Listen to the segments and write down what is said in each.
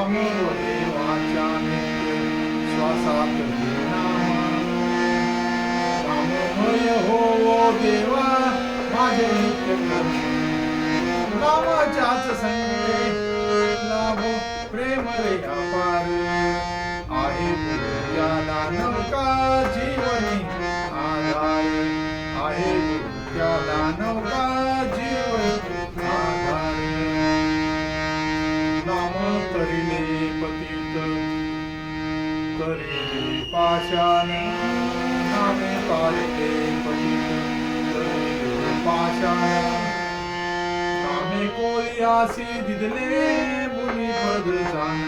नाम देवाच्या नित्य श्वासात नामा नाममय हो देवा माझे नित्य कर्म नामाच्याच संगे लाभो प्रेम रे अपार आहे गुरुत्याला नौका जीवनी आधार आहे गुरुत्याला नौका जीवनी आधार नाम करिले पतित करिले पाषाण नामे कारिले पतित करिले पाषाण नामे कोई आसी दिदले मुनी पद जाण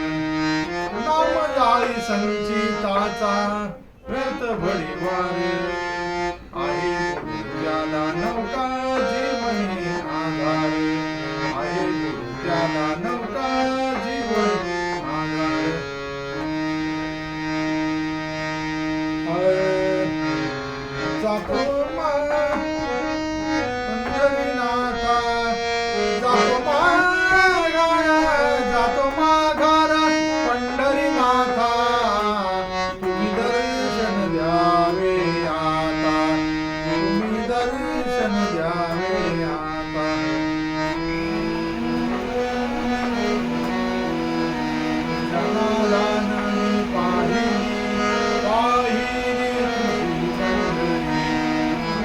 नाम जाई संचिताचा व्यर्थ बळीवार आहे गुरुत्याला नौका जीवनी आधार आहे गुरुत्याला नौका जीवनी आधार जातो पंढरीनाथा जातो माघारा पंढरीनाथा तुम्ही दर्शन द्यावे आता तुम्ही दर्शन द्यावे आता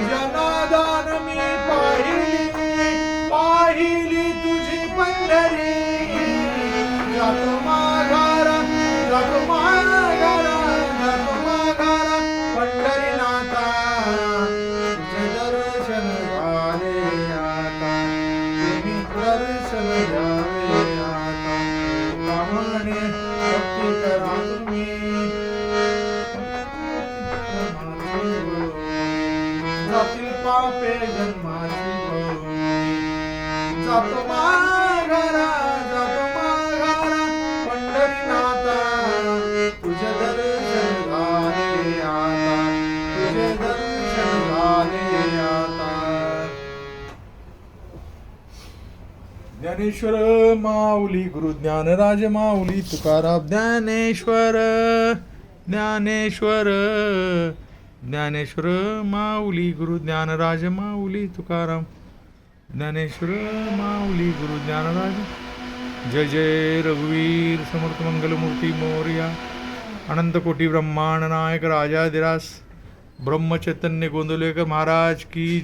जनार्दन पाहिली तुझी पंढरी जातो माघारा पंढरीनाथा तुझे दर्शन झाले आता तुम्ही दर्शन द्यावे आता ब्राह्मणे भक्ती करा तुम्ही जातील पापे जन्माची जातो माघारा पंढरीनाथा तुझे दर्शन झाले आता तुझे दर्शन झाले आता ज्ञानेश्वर माऊली गुरु ज्ञानराज माऊली तुकाराम ज्ञानेश्वर माऊली गुरु ज्ञानराज माऊली तुकाराम ज्ञानेश्वर माऊली गुरु ज्ञानराज जय जय रघुवीर समर्थ मंगलमूर्ती मोरया अनंत कोटी ब्रह्मांड नायक राजाधिराज ब्रह्मचैतन्य गोंदवलेकर महाराज की